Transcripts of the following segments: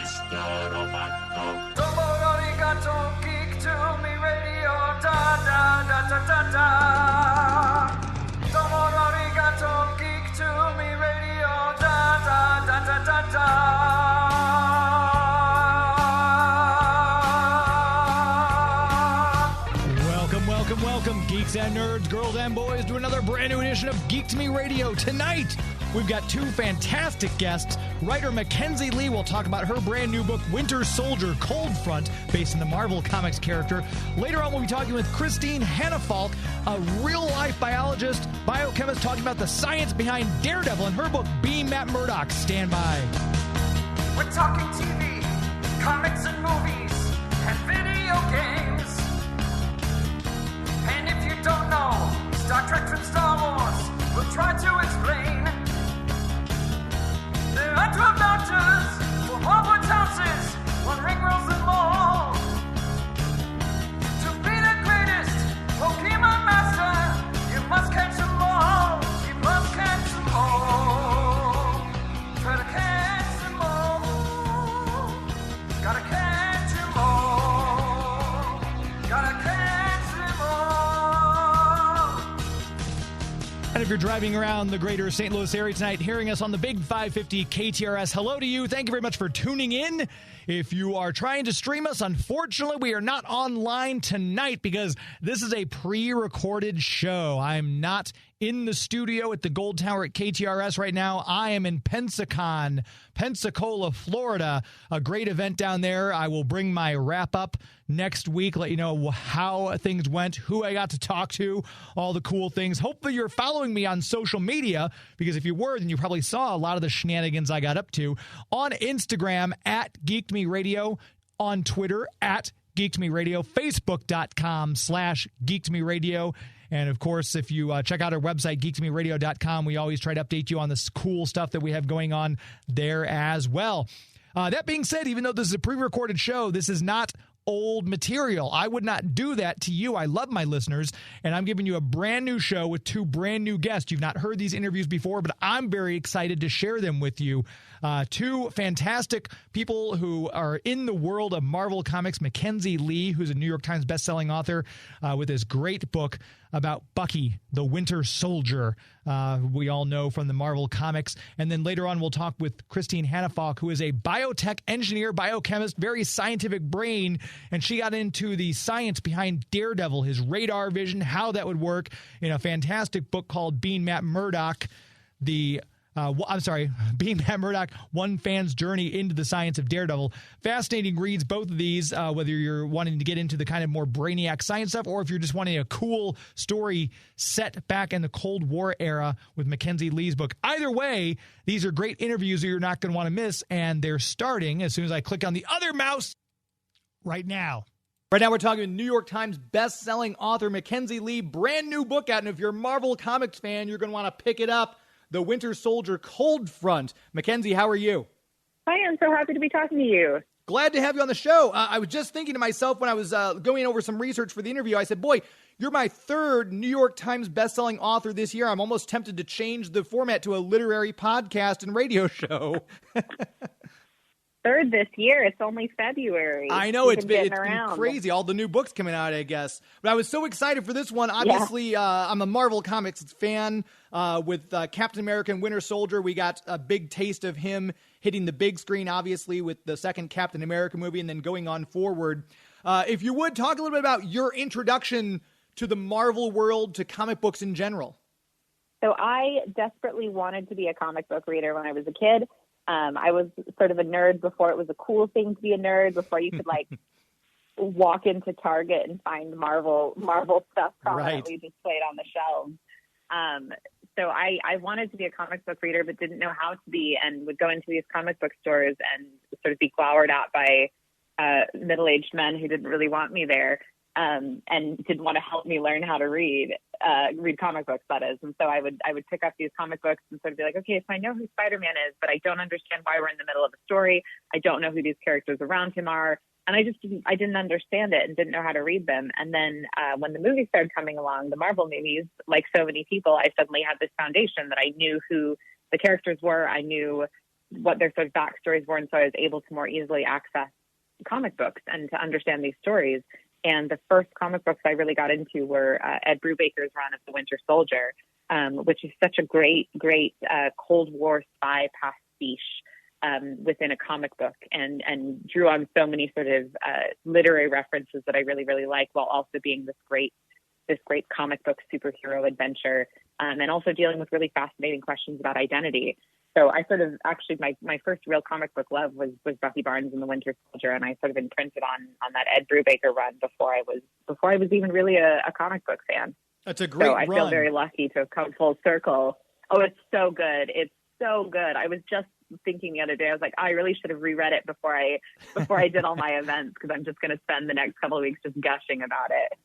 Domo arigato, geek to me radio, da da da da da da. Domo arigato, geek to me radio, da da da da da da. Welcome, geeks and nerds, girls and boys, to another brand new edition of Geek to Me Radio. Tonight, we've got two fantastic guests. Writer Mackenzi Lee will talk about her brand new book, Winter Soldier: Cold Front, based on the Marvel Comics character. Later on, we'll be talking with Hanefalk, a real-life biologist, biochemist, talking about the science behind Daredevil and her book, Being Matt Murdock. Stand by. We're talking TV, comics and movies, and video games. And if you don't know Star Trek from Star Wars, we'll try to explain. There are 12 doctors for Hogwarts houses, one ring rules them all. To be the greatest Pokemon master, you must catch them all. You must catch them all. Try to catch them all. Gotta catch them all. Gotta catch them all. And if you're driving around the greater St. Louis area tonight, hearing us on the Big 550 KTRS, hello to you. Thank you very much for tuning in. If you are trying to stream us, unfortunately, we are not online tonight because this is a pre-recorded show. I'm not in the studio at the Gold Tower at KTRS right now. I am in Pensacola, Florida, a great event down there. I will bring my wrap-up next week, let you know how things went, who I got to talk to, all the cool things. Hopefully you're following me on social media, because if you were, then you probably saw a lot of the shenanigans I got up to on Instagram at Geek Me Radio, on Twitter at Geek Me Radio, Facebook.com/Geek Me Radio. And, of course, if you check out our website, geektomeradio.com, we always try to update you on this cool stuff that we have going on there as well. That being said, even though this is a pre-recorded show, this is not old material. I would not do that to you. I love my listeners, and I'm giving you a brand new show with two brand new guests. You've not heard these interviews before, but I'm very excited to share them with you. Two fantastic people who are in the world of Marvel Comics. Mackenzi Lee, who's a New York Times bestselling author with his great book about Bucky, the Winter Soldier, we all know from the Marvel Comics. And then later on, we'll talk with Hanefalk, who is a biotech engineer, biochemist, very scientific brain, and she got into the science behind Daredevil, his radar vision, how that would work, in a fantastic book called Being Matt Murdock, Being Matt Murdock, One Fan's Journey into the Science of Daredevil. Fascinating reads, both of these, whether you're wanting to get into the kind of more brainiac science stuff, or if you're just wanting a cool story set back in the Cold War era with Mackenzi Lee's book. Either way, these are great interviews that you're not going to want to miss, and they're starting as soon as I click on the other mouse right now. Right now, we're talking to New York Times best-selling author Mackenzi Lee, brand new book out, and if you're a Marvel Comics fan, you're going to want to pick it up. The Winter Soldier: Cold Front. Mackenzi, how are you? Hi, I'm so happy to be talking to you. Glad to have you on the show. I was just thinking to myself when I was going over some research for the interview, I said, boy, you're my third New York Times bestselling author this year. I'm almost tempted to change the format to a literary podcast and radio show. Third this year. It's only February. I know, it's been crazy. All the new books coming out, I guess. But I was so excited for this one. Obviously, I'm a Marvel Comics fan. With Captain America and Winter Soldier, we got a big taste of him hitting the big screen, obviously, with the second Captain America movie, and then going on forward. If you would, talk a little bit about your introduction to the Marvel world, to comic books in general. So I desperately wanted to be a comic book reader when I was a kid. I was sort of a nerd before it was a cool thing to be a nerd, before you could walk into Target and find Marvel stuff prominently displayed on the shelves. So I wanted to be a comic book reader, but didn't know how to be, and would go into these comic book stores and sort of be glowered at by middle-aged men who didn't really want me there, and didn't want to help me learn how to read comic books, that is. And so I would pick up these comic books and sort of be like, okay, so I know who Spider-Man is, but I don't understand why we're in the middle of a story. I don't know who these characters around him are. And I didn't understand it and didn't know how to read them. And then when the movies started coming along, the Marvel movies, like so many people, I suddenly had this foundation that I knew who the characters were. I knew what their sort of backstories were, and so I was able to more easily access comic books and to understand these stories. And the first comic books I really got into were Ed Brubaker's run of The Winter Soldier, which is such a great Cold War spy pastiche within a comic book, and drew on so many sort of literary references that I really, really like, while also being this great comic book superhero adventure, and also dealing with really fascinating questions about identity. So I sort of actually, my first real comic book love was Bucky Barnes and the Winter Soldier, and I sort of imprinted on that Ed Brubaker run before I was even really a comic book fan. That's a great run. So I feel very lucky to have come full circle. Oh, it's so good. It's so good. I was just thinking the other day, I was like, I really should have reread it before I did all my events, because I'm just going to spend the next couple of weeks just gushing about it.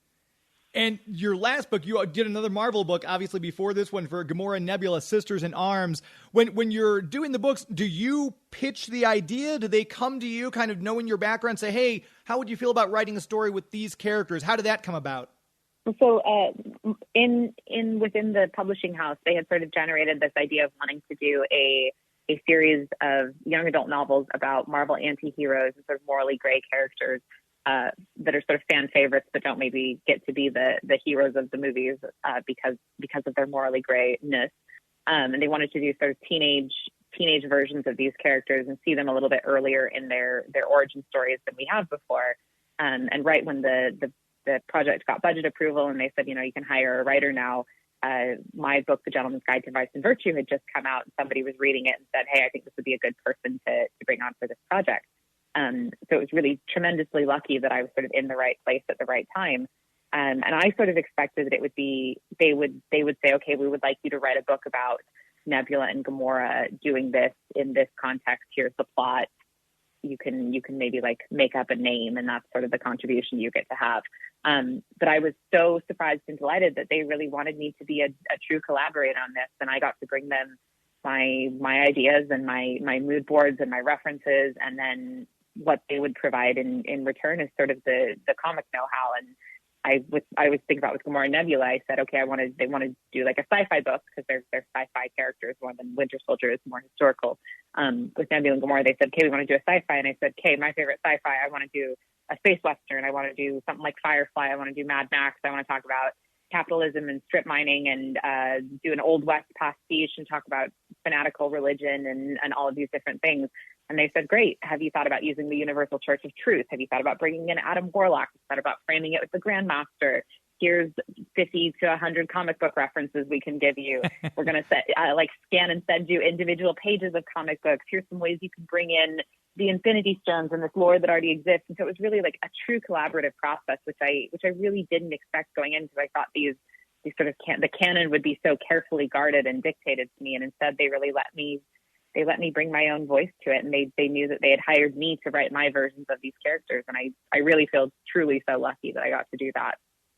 And your last book, you did another Marvel book, obviously before this one, for Gamora and Nebula, Sisters in Arms. When you're doing the books, do you pitch the idea? Do they come to you kind of knowing your background, say, hey, how would you feel about writing a story with these characters? How did that come about? So within the publishing house, they had sort of generated this idea of wanting to do a series of young adult novels about Marvel anti-heroes and sort of morally gray characters that are sort of fan favorites, but don't maybe get to be the heroes of the movies because of their morally grayness. And they wanted to do sort of teenage versions of these characters and see them a little bit earlier in their origin stories than we have before. And right when the project got budget approval and they said, you can hire a writer now, my book, The Gentleman's Guide to Vice and Virtue, had just come out, and somebody was reading it and said, hey, I think this would be a good person to bring on for this project. So it was really tremendously lucky that I was sort of in the right place at the right time. And I sort of expected that it would be, they would say, okay, we would like you to write a book about Nebula and Gamora doing this in this context. Here's the plot. You can maybe like make up a name, and that's sort of the contribution you get to have. But I was so surprised and delighted that they really wanted me to be a true collaborator on this. And I got to bring them my ideas and my mood boards and my references, and then what they would provide in return is sort of the comic know-how. And I was thinking about with Gamora and Nebula, I said, okay, they want to do like a sci-fi book, because they're sci-fi characters more than Winter Soldier is more historical. With Nebula and Gamora, they said, okay, we want to do a sci-fi. And I said, okay, my favorite sci-fi, I want to do a space western. I want to do something like Firefly. I want to do Mad Max. I want to talk about capitalism and strip mining, and do an Old West pastiche and talk about fanatical religion and all of these different things. And they said, great. Have you thought about using the Universal Church of Truth? Have you thought about bringing in Adam Warlock? Have you thought about framing it with the Grandmaster? Here's 50 to 100 comic book references we can give you. We're going to scan and send you individual pages of comic books. Here's some ways you can bring in the Infinity Stones and this lore that already exists. And so it was really like a true collaborative process, which I really didn't expect going in, because I thought these sort of the canon would be so carefully guarded and dictated to me. And instead they really let me bring my own voice to it. And they knew that they had hired me to write my versions of these characters. And I really feel truly so lucky that I got to do that.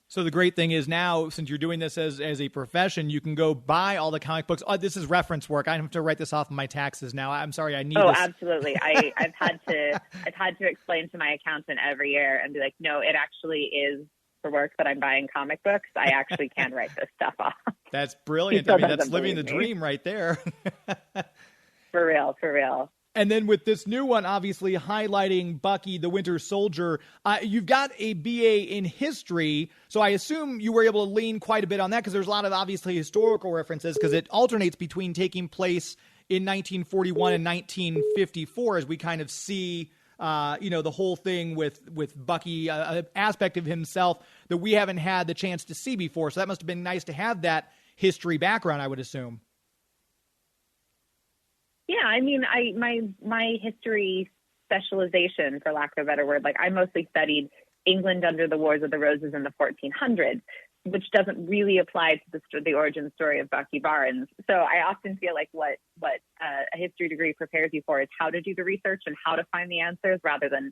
So the great thing is now, since you're doing this as a profession, you can go buy all the comic books. Oh, this is reference work. I have to write this off of my taxes now. I'm sorry, I need this. Oh, absolutely. I've had to explain to my accountant every year and be like, no, it actually is for work that I'm buying comic books. I actually can write this stuff off. That's brilliant. I mean, that's living the dream right there. For real. And then with this new one, obviously highlighting Bucky, the Winter Soldier, you've got a BA in history, so I assume you were able to lean quite a bit on that, because there's a lot of obviously historical references, because it alternates between taking place in 1941 and 1954 as we kind of see, the whole thing with Bucky, an aspect of himself that we haven't had the chance to see before. So that must have been nice to have that history background, I would assume. Yeah, I mean, my history specialization, for lack of a better word, like I mostly studied England under the Wars of the Roses in the 1400s, which doesn't really apply to the origin story of Bucky Barnes. So I often feel like what a history degree prepares you for is how to do the research and how to find the answers, rather than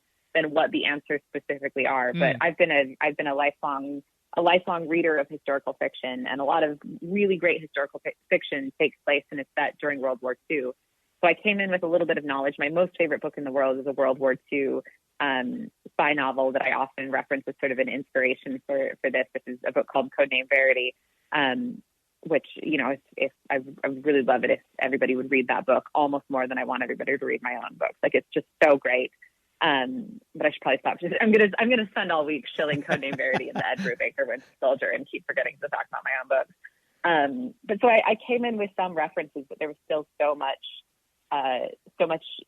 what the answers specifically are. But I've been a lifelong reader of historical fiction, and a lot of really great historical fiction takes place and it's set during World War II. So I came in with a little bit of knowledge. My most favorite book in the world is a World War II spy novel that I often reference as sort of an inspiration for this. This is a book called Codename Verity. which, if I would really love it if everybody would read that book almost more than I want everybody to read my own books. Like, it's just so great. But I should probably stop. I'm gonna spend all week shilling Codename Verity and the Ed Brubaker Winter Soldier and keep forgetting to talk about my own books. But so I came in with some references, but there was still so much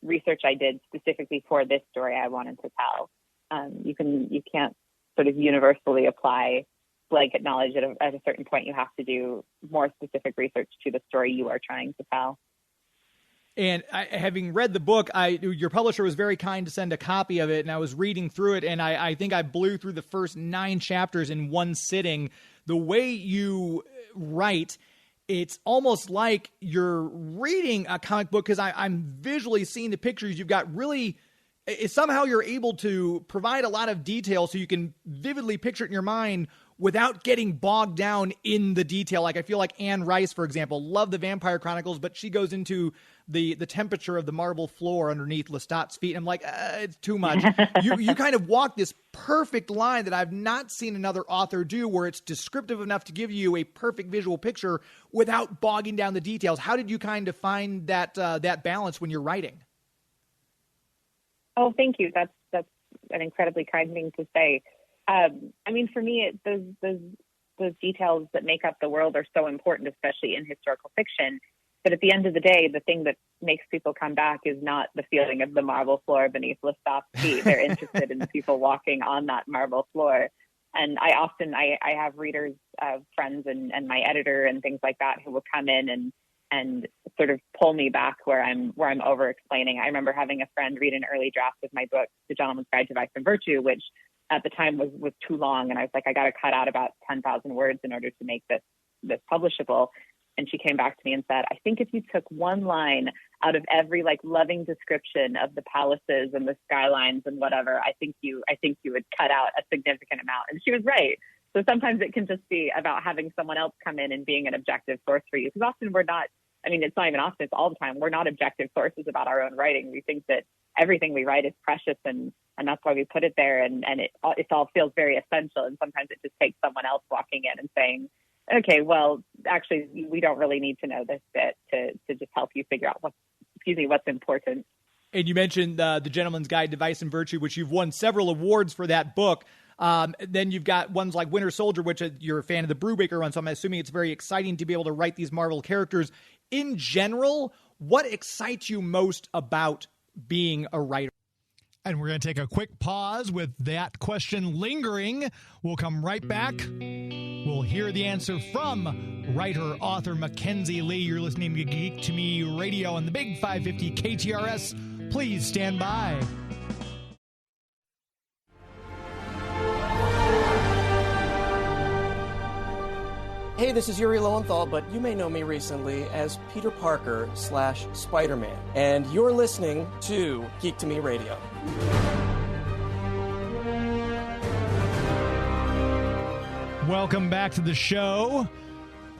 research I did specifically for this story I wanted to tell. You can't sort of universally apply blanket knowledge at a certain point. You have to do more specific research to the story you are trying to tell. And having read the book, your publisher was very kind to send a copy of it, and I was reading through it, and I think I blew through the first 9 chapters in one sitting. The way you write, it's almost like you're reading a comic book, because I'm visually seeing the pictures. You've got really... somehow you're able to provide a lot of detail so you can vividly picture it in your mind without getting bogged down in the detail. Like, I feel like Anne Rice, for example, loved the Vampire Chronicles, but she goes into the temperature of the marble floor underneath Lestat's feet. I'm like, it's too much. You kind of walk this perfect line that I've not seen another author do, where it's descriptive enough to give you a perfect visual picture without bogging down the details. How did you kind of find that balance when you're writing? Oh, thank you. That's an incredibly kind thing to say. I mean, for me, those details that make up the world are so important, especially in historical fiction. But at the end of the day, the thing that makes people come back is not the feeling of the marble floor beneath Lestat's feet. They're interested in the people walking on that marble floor. And I have readers, friends, and my editor and things like that who will come in and sort of pull me back where I'm over explaining. I remember having a friend read an early draft of my book, The Gentleman's Guide to Vice and Virtue, which at the time was too long. And I was like, I got to cut out about 10,000 words in order to make this publishable. And she came back to me and said, I think if you took one line out of every loving description of the palaces and the skylines and whatever, I think you would cut out a significant amount. And she was right. So sometimes it can just be about having someone else come in and being an objective source for you. Because often we're not, it's not even often, it's all the time. We're not objective sources about our own writing. We think that everything we write is precious, and that's why we put it there. And it all feels very essential. And sometimes it just takes someone else walking in and saying, okay, well, actually, we don't really need to know this bit to just help you figure out what's important. And you mentioned The Gentleman's Guide to Vice and Virtue, which you've won several awards for that book. Then you've got ones like Winter Soldier, which you're a fan of the Brubaker one, so I'm assuming it's very exciting to be able to write these Marvel characters. In general, what excites you most about being a writer? And we're going to take a quick pause with that question lingering. We'll come right back. We'll hear the answer from writer, author Mackenzi Lee. You're listening to Geek to Me Radio on the Big 550 KTRS. Please stand by. Hey, this is Yuri Lowenthal, but you may know me recently as Peter Parker / Spider-Man. And you're listening to Geek to Me Radio. Welcome back to the show.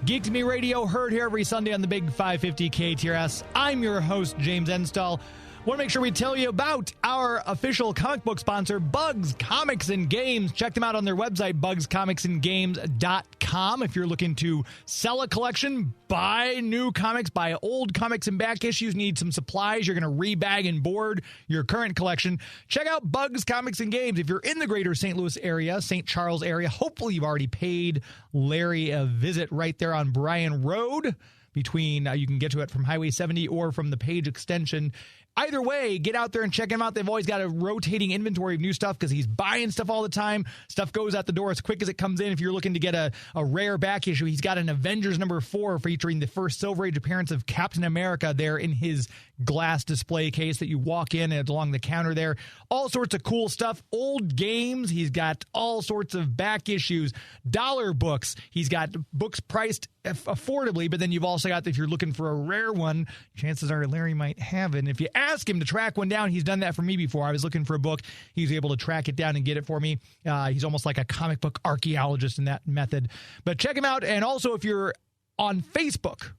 Geek to Me Radio, heard here every Sunday on the Big 550 KTRS. I'm your host, James Enstall. Want to make sure we tell you about our official comic book sponsor, Bugs Comics and Games. Check them out on their website, bugscomicsandgames.com. If you're looking to sell a collection, buy new comics, buy old comics and back issues, need some supplies, you're going to rebag and board your current collection, check out Bugs Comics and Games. If you're in the greater St. Louis area, St. Charles area, hopefully you've already paid Larry a visit right there on Bryan Road. Between, you can get to it from Highway 70 or from the Page extension. Either way, get out there and check him out. They've always got a rotating inventory of new stuff because he's buying stuff all the time. Stuff goes out the door as quick as it comes in. If you're looking to get a rare back issue, he's got an Avengers #4 featuring the first Silver Age appearance of Captain America there in his glass display case that you walk in and it's along the counter there. All sorts of cool stuff. Old games. He's got all sorts of back issues. Dollar books. He's got books priced affordably, but then you've also got, if you're looking for a rare one, chances are Larry might have it. And if you ask him to track one down, he's done that for me before. I was looking for a book. He's able to track it down and get it for me. He's almost like a comic book archaeologist in that method. But check him out. And also, if you're on Facebook,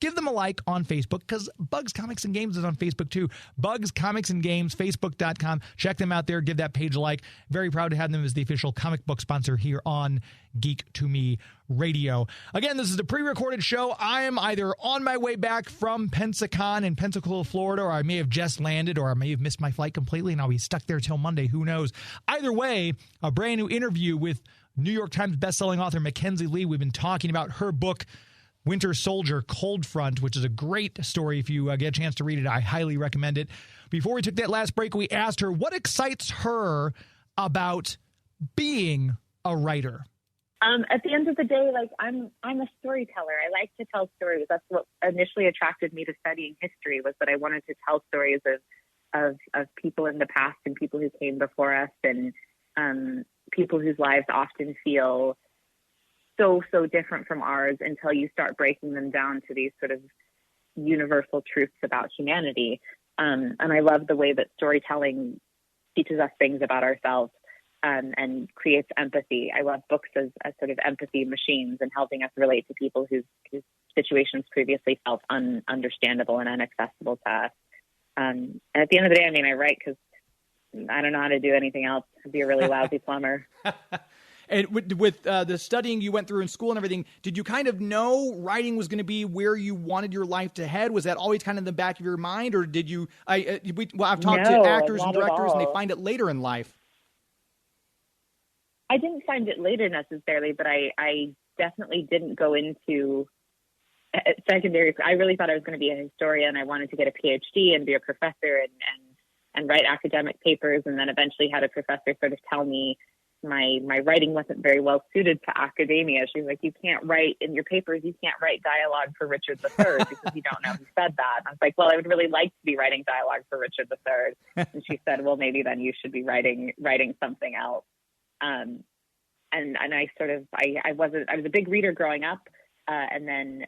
give them a like on Facebook, because Bugs Comics and Games is on Facebook too. Bugs Comics and Games, Facebook.com. Check them out there. Give that page a like. Very proud to have them as the official comic book sponsor here on Geek to Me Radio. Again, this is a pre-recorded show. I am either on my way back from Pensacon in Pensacola, Florida, or I may have just landed, or I may have missed my flight completely and I'll be stuck there till Monday. Who knows? Either way, a brand new interview with New York Times bestselling author Mackenzi Lee. We've been talking about her book, Winter Soldier Cold Front, which is a great story. If you get a chance to read it, I highly recommend it. Before we took that last break, we asked her what excites her about being a writer. At the end of the day, like I'm a storyteller. I like to tell stories. That's what initially attracted me to studying history, was that I wanted to tell stories of people in the past and people who came before us, and people whose lives often feel so different from ours until you start breaking them down to these sort of universal truths about humanity. And I love the way that storytelling teaches us things about ourselves. And creates empathy. I love books as sort of empathy machines and helping us relate to people whose situations previously felt ununderstandable and inaccessible to us. And at the end of the day, I mean, I write because I don't know how to do anything else. I'd be a really lousy plumber. And with the studying you went through in school and everything, did you kind of know writing was going to be where you wanted your life to head? Was that always kind of in the back of your mind, or did you? I've talked to actors and directors, and they find it later in life. I didn't find it later necessarily, but I definitely didn't go into secondary. I really thought I was going to be a historian. I wanted to get a PhD and be a professor and write academic papers. And then eventually had a professor sort of tell me my writing wasn't very well suited to academia. She was like, you can't write in your papers. You can't write dialogue for Richard III because you don't know who said that. And I was like, well, I would really like to be writing dialogue for Richard III. And she said, well, maybe then you should be writing something else. And I sort of, I was a big reader growing up, and then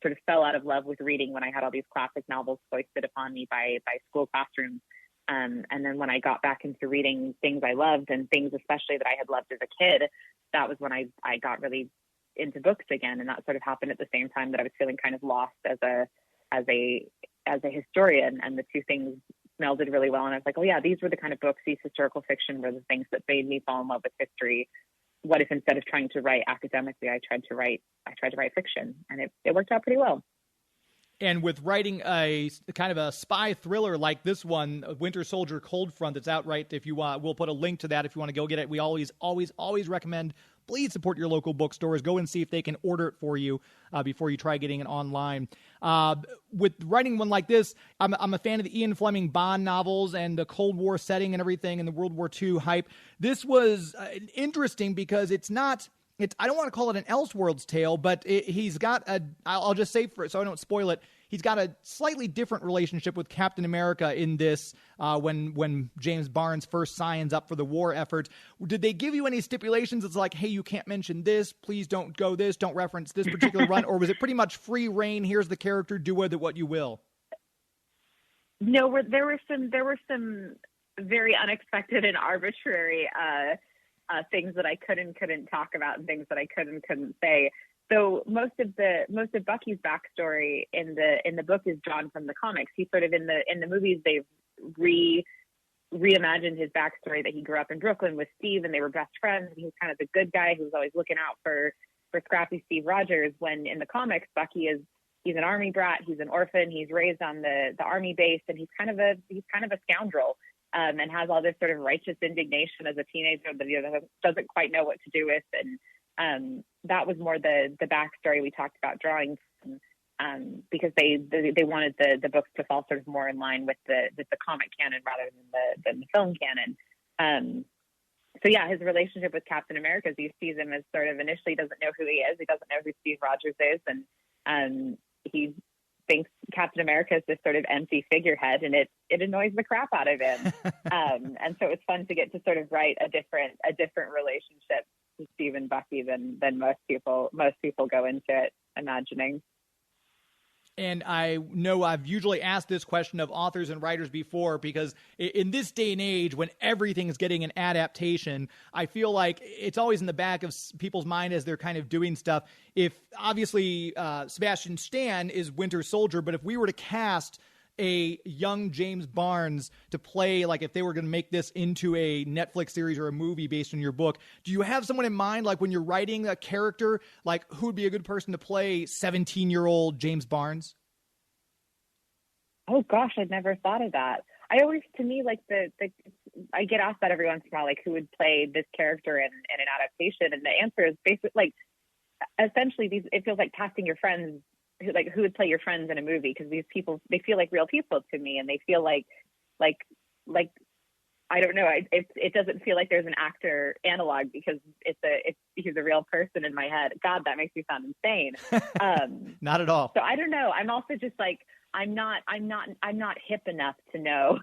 sort of fell out of love with reading when I had all these classic novels foisted upon me by school classrooms. And then when I got back into reading things I loved, and things especially that I had loved as a kid, that was when I got really into books again. And that sort of happened at the same time that I was feeling kind of lost as a historian, and the two things melded really well. And I was like, oh yeah, these were the kind of books, these historical fiction were the things that made me fall in love with history. What if instead of trying to write academically, I tried to write fiction, and it worked out pretty well. And with writing a kind of a spy thriller like this one, Winter Soldier Cold Front, that's out right. If you want, we'll put a link to that if you want to go get it. We always recommend, please support your local bookstores. Go and see if they can order it for you before you try getting it online. With writing one like this, I'm a fan of the Ian Fleming Bond novels and the Cold War setting and everything and the World War II hype. This was interesting because I don't want to call it an Elseworlds tale, but he's got I'll just say so I don't spoil it, he's got a slightly different relationship with Captain America in this when James Barnes first signs up for the war effort. Did they give you any stipulations? It's like, hey, you can't mention this. Please don't go this. Don't reference this particular run. Or was it pretty much free reign? Here's the character. Do with it what you will. No, there were some very unexpected and arbitrary things that I couldn't talk about and things that I couldn't say. So most of Bucky's backstory in the book is drawn from the comics. He's sort of in the movies they've reimagined his backstory, that he grew up in Brooklyn with Steve and they were best friends. And he was kind of the good guy who was always looking out for scrappy Steve Rogers. When in the comics, he's an army brat. He's an orphan. He's raised on the army base, and he's kind of a scoundrel. And has all this sort of righteous indignation as a teenager that he doesn't quite know what to do with. And that was more the backstory we talked about drawing from, because they wanted the books to fall sort of more in line with the comic canon rather than the film canon. So yeah, his relationship with Captain America, he sees him as sort of initially doesn't know who he is. He doesn't know who Steve Rogers is. And he thinks Captain America is this sort of empty figurehead, and it annoys the crap out of him. And so it's fun to get to sort of write a different relationship with Steve and Bucky than most people go into it imagining. And I know I've usually asked this question of authors and writers before, because in this day and age, when everything's getting an adaptation, I feel like it's always in the back of people's mind as they're kind of doing stuff. If obviously Sebastian Stan is Winter Soldier, but if we were to cast a young James Barnes to play, like if they were going to make this into a Netflix series or a movie based on your book, do you have someone in mind, like when you're writing a character, like who would be a good person to play 17-year-old James Barnes? Oh gosh, I'd never thought of that. I always, to me, like I get asked that every once in a while, like who would play this character in an adaptation, and the answer is basically like, essentially it feels like casting your friends. Who would play your friends in a movie? Because these people, they feel like real people to me, and they feel like I don't know. It doesn't feel like there's an actor analog, because he's a real person in my head. God, that makes me sound insane. Not at all. So I don't know. I'm also just like, I'm not hip enough to know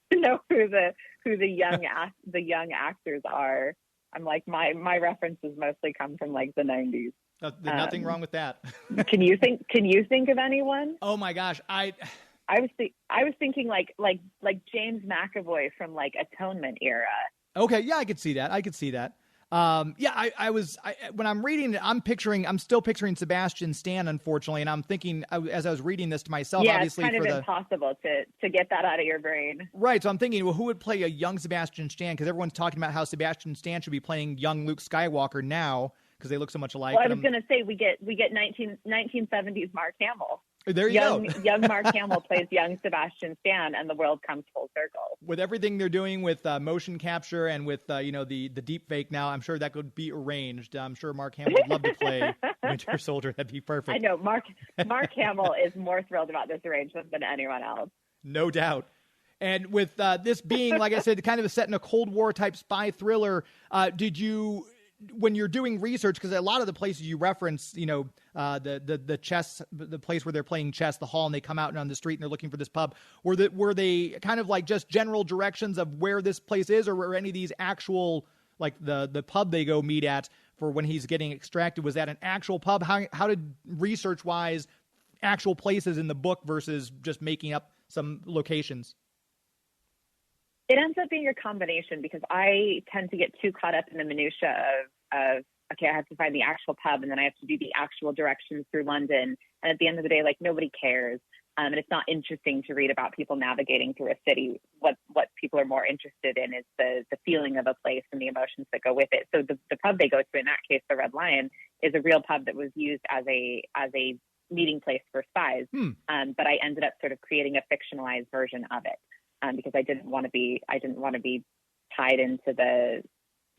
who the young actors are. I'm like, my references mostly come from like the 90s. There's nothing wrong with that. Can you think of anyone? Oh my gosh, I was thinking like James McAvoy from like Atonement era. Okay, yeah, I could see that. When I'm reading it, I'm still picturing Sebastian Stan, unfortunately, and I'm thinking as I was reading this to myself, yeah, obviously, it's kind of impossible to get that out of your brain. Right, so I'm thinking, well, who would play a young Sebastian Stan? Because everyone's talking about how Sebastian Stan should be playing young Luke Skywalker now, because they look so much alike. Well, I was going to say we get 1970s Mark Hamill. There you go. Young Mark Hamill plays young Sebastian Stan, and the world comes full circle. With everything they're doing with motion capture and with the deep fake now, I'm sure that could be arranged. I'm sure Mark Hamill would love to play Winter Soldier. That'd be perfect. I know Mark Hamill is more thrilled about this arrangement than anyone else. No doubt. And with this being, like I said, kind of set in a Cold War type spy thriller, did you, when you're doing research, because a lot of the places you reference, the chess, the place where they're playing chess, the hall, and they come out and on the street and they're looking for this pub, were they kind of like just general directions of where this place is, or were any of these actual, like the pub they go meet at for when he's getting extracted, was that an actual pub? How did research wise actual places in the book versus just making up some locations? It ends up being a combination, because I tend to get too caught up in the minutia of okay, I have to find the actual pub, and then I have to do the actual directions through London. And at the end of the day, like, nobody cares. And it's not interesting to read about people navigating through a city. What people are more interested in is the feeling of a place and the emotions that go with it. So the pub they go to, in that case, the Red Lion, is a real pub that was used as a meeting place for spies. But I ended up sort of creating a fictionalized version of it. Because I didn't want to be tied into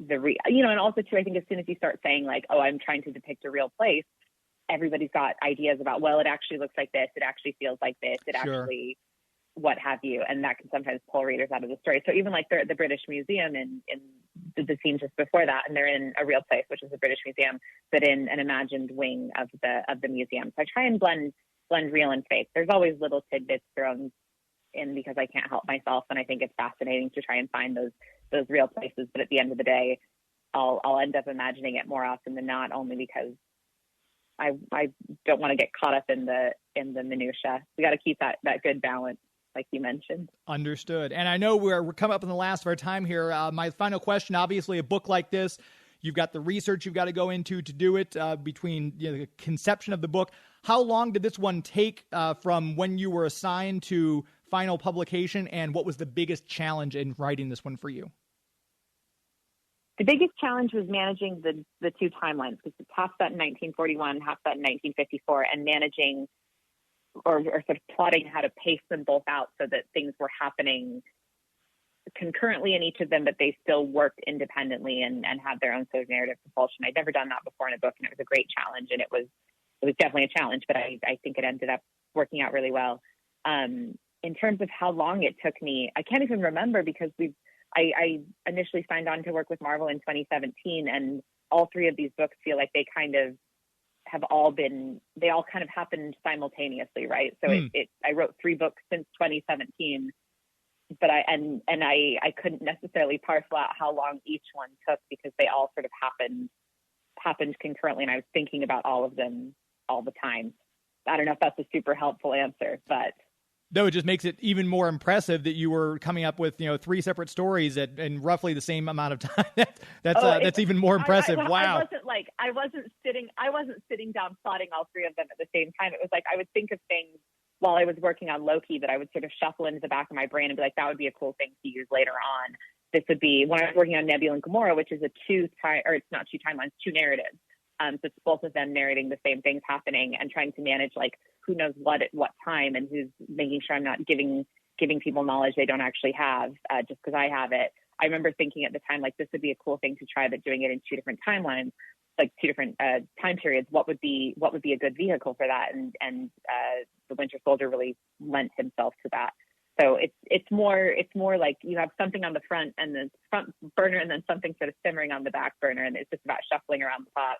and also too, I think as soon as you start saying like, oh, I'm trying to depict a real place, everybody's got ideas about, well, it actually looks like this, it actually feels like this, it Sure. actually what have you, and that can sometimes pull readers out of the story. So even like the British Museum in the scene just before that, and they're in a real place, which is the British Museum, but in an imagined wing of the museum. So I try and blend real and fake. There's always little tidbits thrown in because I can't help myself, and I think it's fascinating to try and find those real places. But at the end of the day, I'll end up imagining it more often than not, only because I don't want to get caught up in the minutia. We got to keep that good balance, like you mentioned. Understood. And I know we're coming up in the last of our time here. My final question: obviously, a book like this, you've got the research you've got to go into to do it. Between the conception of the book, how long did this one take from when you were assigned to final publication, and what was the biggest challenge in writing this one for you? The biggest challenge was managing the two timelines, because it's half set in 1941, half set in 1954, and managing or sort of plotting how to pace them both out so that things were happening concurrently in each of them, but they still worked independently and had their own sort of narrative propulsion. I'd never done that before in a book, and it was a great challenge, and it was definitely a challenge, but I think it ended up working out really well. In terms of how long it took me, I can't even remember, because I initially signed on to work with Marvel in 2017, and all three of these books feel like they kind of have all kind of happened simultaneously, right? So I wrote 3 books since 2017, but I couldn't necessarily parcel out how long each one took, because they all sort of happened concurrently, and I was thinking about all of them all the time. I don't know if that's a super helpful answer, but. No, it just makes it even more impressive that you were coming up with, 3 separate stories in roughly the same amount of time. That's even more impressive. Wow. I wasn't sitting down plotting all 3 of them at the same time. It was like I would think of things while I was working on Loki that I would sort of shuffle into the back of my brain and be like, that would be a cool thing to use later on. This would be when I was working on Nebula and Gamora, which is it's not 2 timelines, 2 narratives. So it's both of them narrating the same things happening and trying to manage like who knows what at what time and who's making sure I'm not giving people knowledge they don't actually have just because I have it. I remember thinking at the time like this would be a cool thing to try, but doing it in 2 different timelines, like 2 different time periods. What would be a good vehicle for that? And the Winter Soldier really lent himself to that. So it's more like you have something on the front and the front burner and then something sort of simmering on the back burner, and it's just about shuffling around the pot.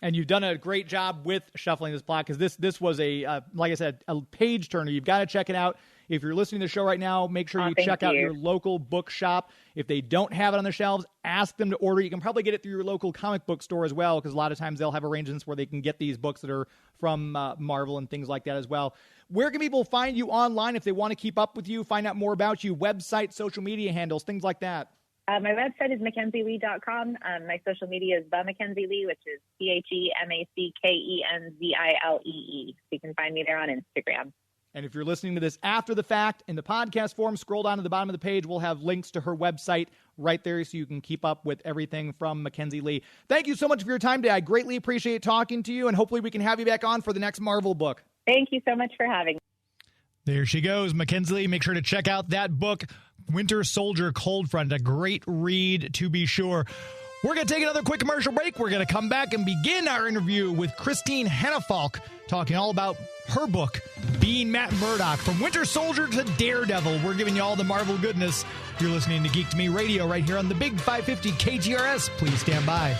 And you've done a great job with shuffling this plot because this was like I said, a page turner. You've got to check it out. If you're listening to the show right now, make sure you check out your local bookshop. If they don't have it on the shelves, ask them to order. You can probably get it through your local comic book store as well, because a lot of times they'll have arrangements where they can get these books that are from Marvel and things like that as well. Where can people find you online if they want to keep up with you, find out more about you, website, social media handles, things like that? My website is MackenzieLee.com. My social media is The Mackenzie Lee, which is CHEMACKENZILEE. You can find me there on Instagram. And if you're listening to this after the fact, in the podcast form, scroll down to the bottom of the page. We'll have links to her website right there so you can keep up with everything from Mackenzi Lee. Thank you so much for your time today. I greatly appreciate talking to you, and hopefully we can have you back on for the next Marvel book. Thank you so much for having me. There she goes, Mackenzi Lee. Make sure to check out that book, Winter Soldier Cold Front. A great read, to be sure. We're going to take another quick commercial break. We're going to come back and begin our interview with Christine Hanefalk, talking all about her book, Being Matt Murdock, From Winter Soldier to Daredevil. We're giving you all the Marvel goodness. You're listening to Geek to Me Radio right here on the Big 550 KTRS. Please stand by.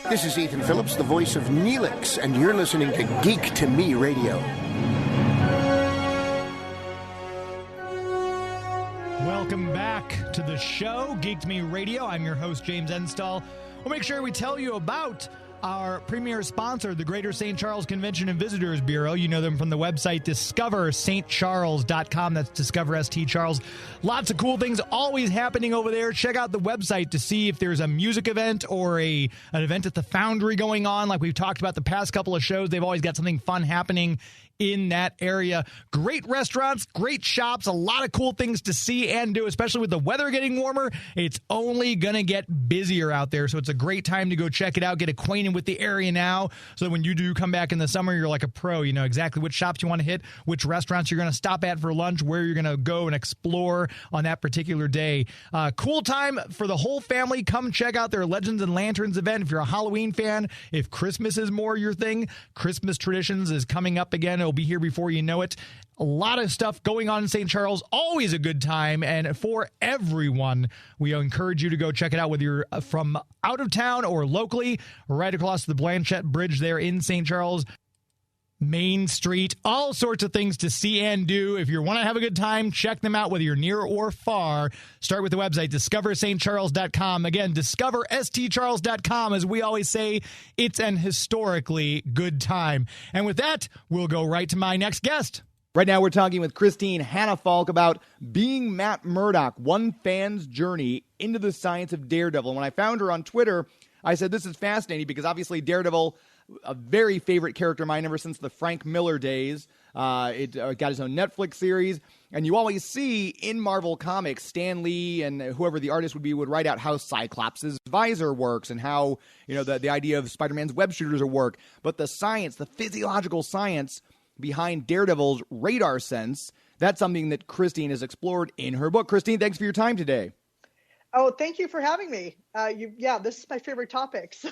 This is Ethan Phillips, the voice of Neelix, and you're listening to Geek to Me Radio. Welcome back to the show, Geek to Me Radio. I'm your host, James Enstall. We'll make sure we tell you about our premier sponsor, the Greater St. Charles Convention and Visitors Bureau. You know them from the website discoverstcharles.com. That's Discover St. Charles. Lots of cool things always happening over there. Check out the website to see if there's a music event or an event at the Foundry going on. Like we've talked about the past couple of shows, they've always got something fun happening in that area. Great restaurants, great shops, a lot of cool things to see and do, especially with the weather getting warmer. It's only going to get busier out there, so it's a great time to go check it out, get acquainted with the area now, so that when you do come back in the summer, you're like a pro. You know exactly which shops you want to hit, which restaurants you're going to stop at for lunch, where you're going to go and explore on that particular day. Cool time for the whole family. Come check out their Legends and Lanterns event. If you're a Halloween fan, if Christmas is more your thing, Christmas Traditions is coming up again. It'll be here before you know it. A lot of stuff going on in St. Charles. Always a good time. And for everyone, we encourage you to go check it out, whether you're from out of town or locally, right across the Blanchette Bridge there in St. Charles. Main Street, all sorts of things to see and do. If you want to have a good time, check them out, whether you're near or far. Start with the website, discoverstcharles.com. Again, discoverstcharles.com. As we always say, it's an historically good time. And with that, we'll go right to my next guest. Right now, we're talking with Christine Hanefalk about Being Matt Murdock, one fan's journey into the science of Daredevil. And when I found her on Twitter, I said, this is fascinating because obviously Daredevil, a very favorite character of mine ever since the Frank Miller days. It got his own Netflix series. And you always see in Marvel Comics, Stan Lee and whoever the artist would be would write out how Cyclops' visor works and how, the idea of Spider-Man's web shooters will work. But the science, the physiological science behind Daredevil's radar sense, that's something that Christine has explored in her book. Christine, thanks for your time today. Oh, thank you for having me. This is my favorite topic. So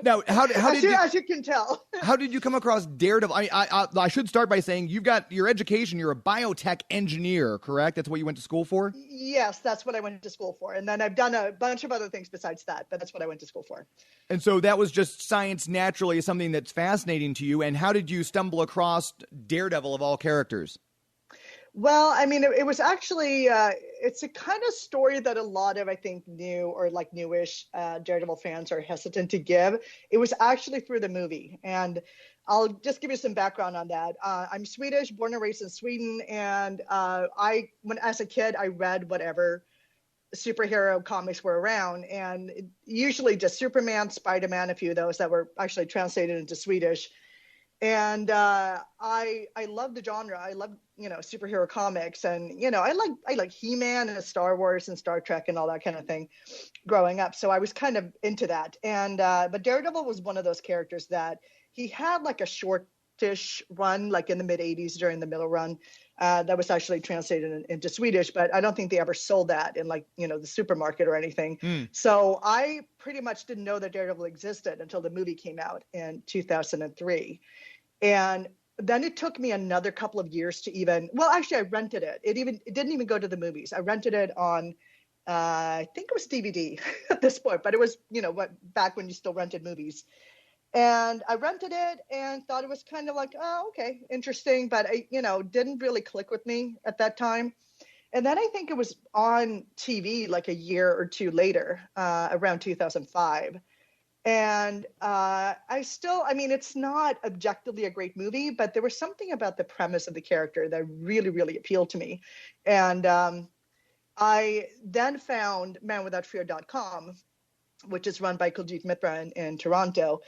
now, as you can tell, how did you come across Daredevil? I should start by saying you've got your education. You're a biotech engineer, correct? That's what you went to school for? Yes, that's what I went to school for. And then I've done a bunch of other things besides that, but that's what I went to school for. And so that was just science naturally is something that's fascinating to you. And how did you stumble across Daredevil of all characters? Well, I mean, it was actually, it's a kind of story that a lot of, I think, new or like newish Daredevil fans are hesitant to give. It was actually through the movie. And I'll just give you some background on that. I'm Swedish, born and raised in Sweden. And as a kid, I read whatever superhero comics were around. And usually just Superman, Spider-Man, a few of those that were actually translated into Swedish. And I love the genre. I love, superhero comics, and I like He-Man and Star Wars and Star Trek and all that kind of thing growing up. So I was kind of into that. And but Daredevil was one of those characters that he had like a shortish run, like in the mid '80s during the middle run, that was actually translated into Swedish. But I don't think they ever sold that in the supermarket or anything. So I pretty much didn't know that Daredevil existed until the movie came out in 2003. And then it took me another couple of years to I rented it. It didn't even go to the movies. I rented it on, I think it was DVD at this point, but it was, back when you still rented movies. And I rented it and thought it was kind of like, oh, okay, interesting. But I, didn't really click with me at that time. And then I think it was on TV like a year or two later, around 2005. And it's not objectively a great movie, but there was something about the premise of the character that really, really appealed to me. And I then found manwithoutfear.com, which is run by Kuljit Mitra in Toronto.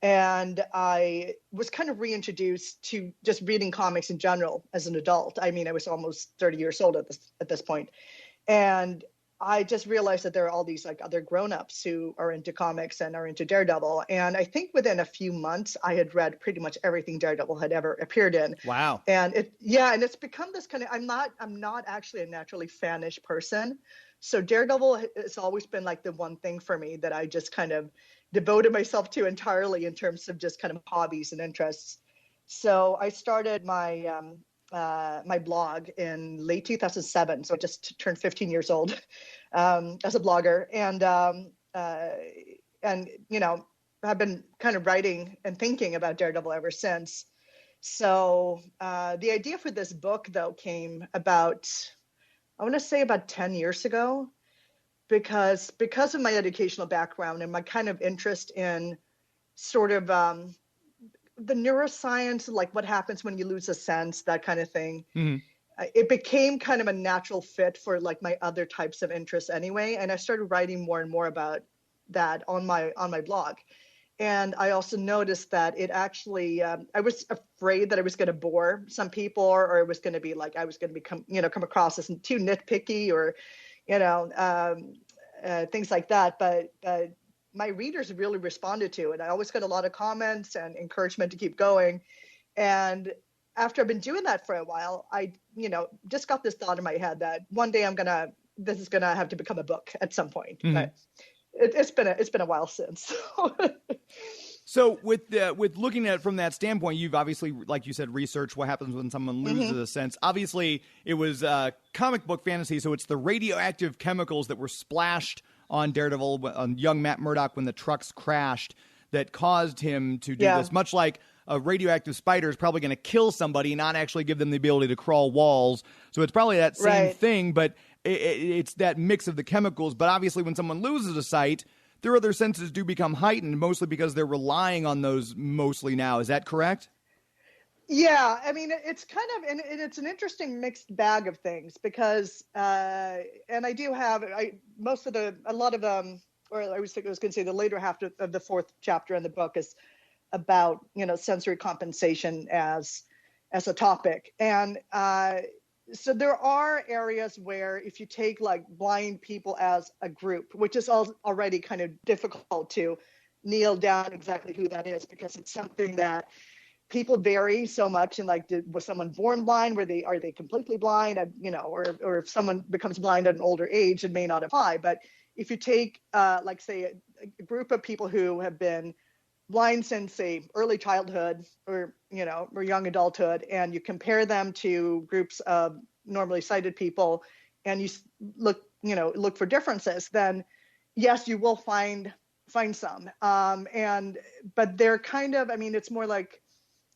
And I was kind of reintroduced to just reading comics in general as an adult. I mean, I was almost 30 years old at this point. And I just realized that there are all these like other grown-ups who are into comics and are into Daredevil. And I think within a few months, I had read pretty much everything Daredevil had ever appeared in. Wow. And it's become this kind of, I'm not actually a naturally fanish person. So Daredevil has always been like the one thing for me that I just kind of devoted myself to entirely in terms of just kind of hobbies and interests. So I started my my blog in late 2007. So I just turned 15 years old as a blogger. And I've been kind of writing and thinking about Daredevil ever since. So the idea for this book, though, came about, I want to say about 10 years ago, because of my educational background and my kind of interest in sort of the neuroscience, like what happens when you lose a sense, that kind of thing. Mm-hmm. It became kind of a natural fit for like my other types of interests anyway. And I started writing more and more about that on my blog. And I also noticed that it actually, I was afraid that I was going to bore some people, or it was going to be like, I was going to become, come across as too nitpicky or, things like that. But my readers really responded to it. I always got a lot of comments and encouragement to keep going. And after I've been doing that for a while, I, just got this thought in my head that one day this is gonna have to become a book at some point. Mm-hmm. But it's been a while since. So with looking at it from that standpoint, you've obviously, like you said, researched what happens when someone loses a sense. Obviously, it was comic book fantasy, so it's the radioactive chemicals that were splashed on Daredevil, on young Matt Murdock, when the trucks crashed, that caused him to do this. Much like a radioactive spider is probably going to kill somebody, not actually give them the ability to crawl walls. So it's probably that same thing, but it's that mix of the chemicals. But obviously, when someone loses a sight, their other senses do become heightened, mostly because they're relying on those mostly now. Is that correct? Yeah, I mean, it's kind of, and it's an interesting mixed bag of things because, and I do have, a lot of them, or I was going to say the later half of the fourth chapter in the book is about, sensory compensation as a topic. And so there are areas where if you take like blind people as a group, which is already kind of difficult to nail down exactly who that is, because it's something that people vary so much. And like, was someone born blind? Are they completely blind? Or if someone becomes blind at an older age, it may not apply. But if you take, like, say, a group of people who have been blind since, say, early childhood or young adulthood, and you compare them to groups of normally sighted people, and you look for differences, then yes, you will find some. But they're kind of, I mean, it's more like,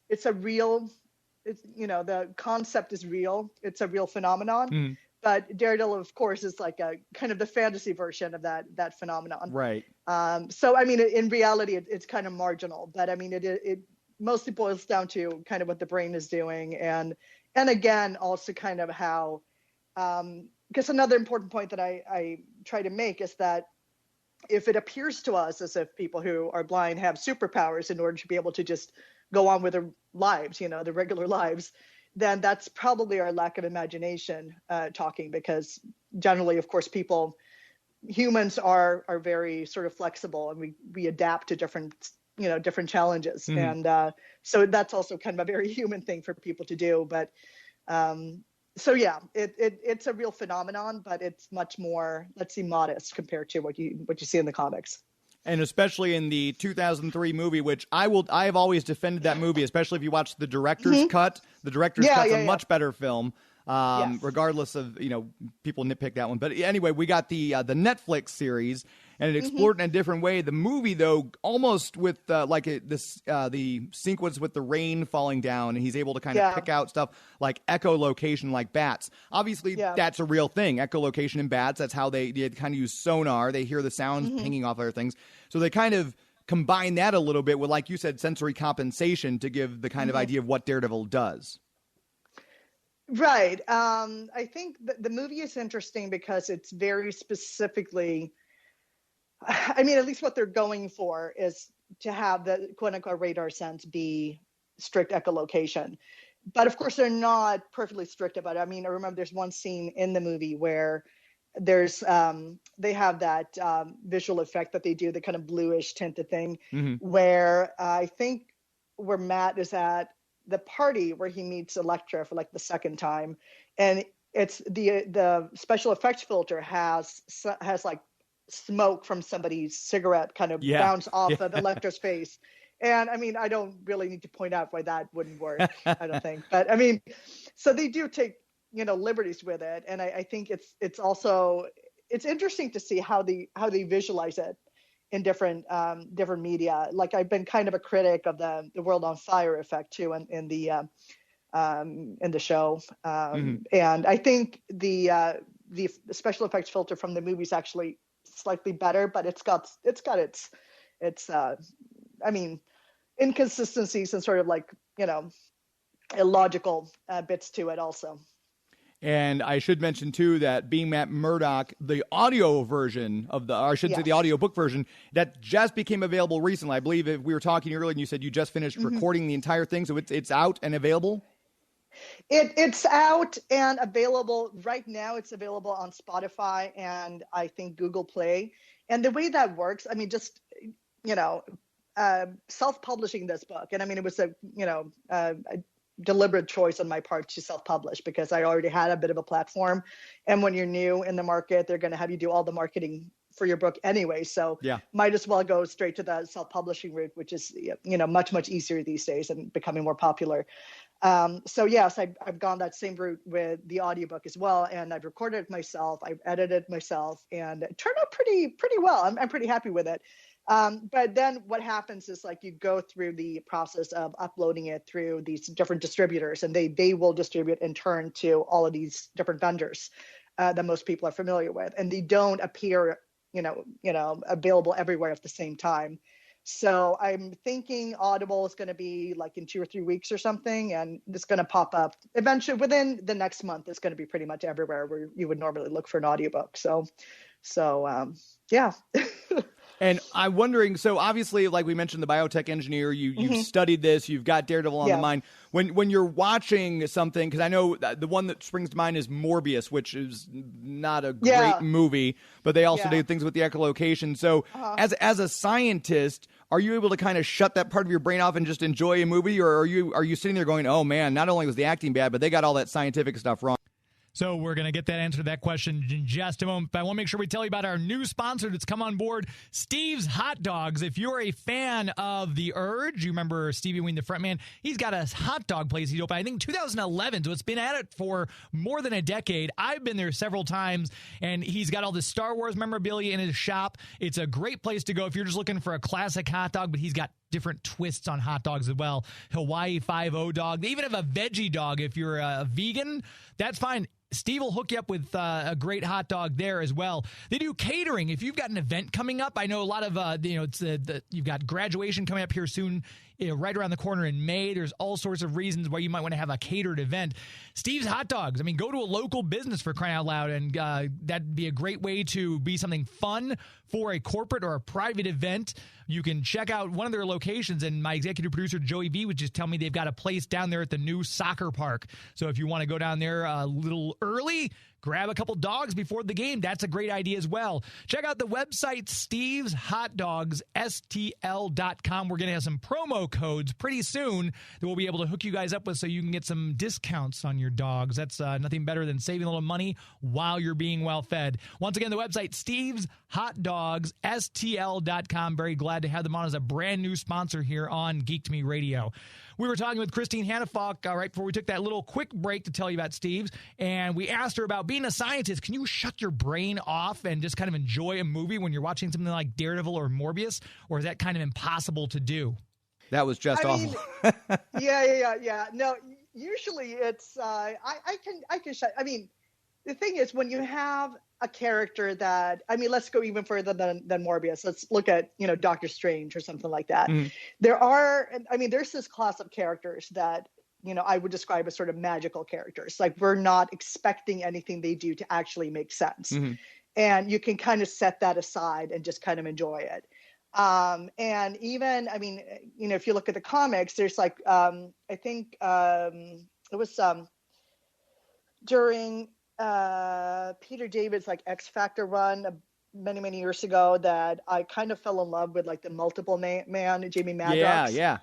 it's a real it's, the concept is real. It's a real phenomenon. But Daredevil, of course, is like a kind of the fantasy version of that phenomenon. Right. So, I mean, in reality, it's kind of marginal. But I mean, it mostly boils down to kind of what the brain is doing, and again, also kind of how. Because another important point that I try to make is that if it appears to us as if people who are blind have superpowers in order to be able to just go on with their lives, their regular lives, then that's probably our lack of imagination talking, because generally, of course, humans are very sort of flexible, and we adapt to different challenges. And so that's also kind of a very human thing for people to do. But so yeah, it's a real phenomenon, but it's much more, let's see, modest compared to what you see in the comics. And especially in the 2003 movie, which I have always defended that movie, especially if you watch the director's cut. The director's cut's a much better film, regardless of, people nitpick that one. But anyway, we got the Netflix series, and it explored in a different way. The movie, though, almost with the sequence with the rain falling down, and he's able to kind of pick out stuff like echolocation, like bats. Obviously, that's a real thing. Echolocation in bats, that's how they kind of use sonar. They hear the sounds pinging off other things. So they kind of combine that a little bit with, like you said, sensory compensation to give the kind of idea of what Daredevil does. Right. I think the movie is interesting because it's very specifically, I mean, at least what they're going for is to have the quote-unquote radar sense be strict echolocation. But of course, they're not perfectly strict about it. I mean, I remember there's one scene in the movie where there's they have that visual effect that they do, the kind of bluish tinted thing, where I think where Matt is at the party where he meets Elektra for like the second time, and it's the special effects filter has like smoke from somebody's cigarette kind of bounce off of Elektra's face. And I mean, I don't really need to point out why that wouldn't work, I don't think. But I mean, so they do take, liberties with it. And I think it's also, it's interesting to see how they visualize it in different media. Like I've been kind of a critic of the World on Fire effect too in the show. And I think the special effects filter from the movie is actually slightly better, but it's got its I mean, inconsistencies and sort of like, illogical bits to it also. And I should mention, too, that being Matt Murdock, the audio version of say the audiobook version, that just became available recently. I believe we were talking earlier and you said you just finished recording the entire thing, so it's out and available? It's out and available right now. It's available on Spotify and I think Google Play. And the way that works, I mean, just, self-publishing this book. And I mean, it was a deliberate choice on my part to self-publish because I already had a bit of a platform. And when you're new in the market, they're going to have you do all the marketing for your book anyway. So might as well go straight to the self-publishing route, which is, much, much easier these days and becoming more popular. So yes, I've gone that same route with the audiobook as well. And I've recorded it myself. I've edited it myself and it turned out pretty well. I'm pretty happy with it. But then what happens is like you go through the process of uploading it through these different distributors and they will distribute in turn to all of these different vendors that most people are familiar with. And they don't appear, available everywhere at the same time. So I'm thinking Audible is going to be like in 2 or 3 weeks or something. And it's going to pop up eventually within the next month. It's going to be pretty much everywhere where you would normally look for an audiobook. So yeah. And I'm wondering, so obviously, like we mentioned, the biotech engineer, you've studied this, you've got Daredevil on the mind. When you're watching something, because I know the one that springs to mind is Morbius, which is not a great movie, but they also did things with the echolocation. So as a scientist, are you able to kind of shut that part of your brain off and just enjoy a movie, or are you sitting there going, oh man, not only was the acting bad, but they got all that scientific stuff wrong? So we're going to get that answer to that question in just a moment. But I want to make sure we tell you about our new sponsor that's come on board, Steve's Hot Dogs. If you're a fan of The Urge, you remember Stevie Wayne, the frontman, he's got a hot dog place he opened, I think, 2011. So it's been at it for more than a decade. I've been there several times, and he's got all this Star Wars memorabilia in his shop. It's a great place to go if you're just looking for a classic hot dog, but he's got different twists on hot dogs as well. Hawaii 5-0 dog. They even have a veggie dog if you're a vegan. That's fine. Steve will hook you up with a great hot dog there as well. They do catering. If you've got an event coming up, I know a lot of, you've got graduation coming up here soon, right around the corner in May. There's all sorts of reasons why you might want to have a catered event. Steve's Hot Dogs. I mean, go to a local business for crying out loud, and that'd be a great way to be something fun for a corporate or a private event. You can check out one of their locations, and my executive producer, Joey V, would just tell me they've got a place down there at the new soccer park. So if you want to go down there a little early, grab a couple dogs before the game. That's a great idea as well. Check out the website, Steve's Hot Dogs, STL.com. We're going to have some promo codes pretty soon that we'll be able to hook you guys up with so you can get some discounts on your dogs. That's nothing better than saving a little money while you're being well fed. Once again, the website, Steve's Hot Dogs, STL.com. Very glad to have them on as a brand new sponsor here on Geek to Me Radio. We were talking with Christine Hanefalk right before we took that little quick break to tell you about Steve's, and we asked her about being a scientist. Can you shut your brain off and just kind of enjoy a movie when you're watching something like Daredevil or Morbius, or is that kind of impossible to do? That was just awful. Yeah. No, usually it's I can shut. I mean, the thing is, when you have a character that, I mean, let's go even further than Morbius. Let's look at, Doctor Strange or something like that. Mm-hmm. There's this class of characters that, I would describe as sort of magical characters. Like, we're not expecting anything they do to actually make sense. Mm-hmm. And you can kind of set that aside and just kind of enjoy it. And even, if you look at the comics, there's like, I think it was during Peter David's like X Factor run many years ago that I kind of fell in love with, like the Multiple Man, Jamie Madrox. Yeah.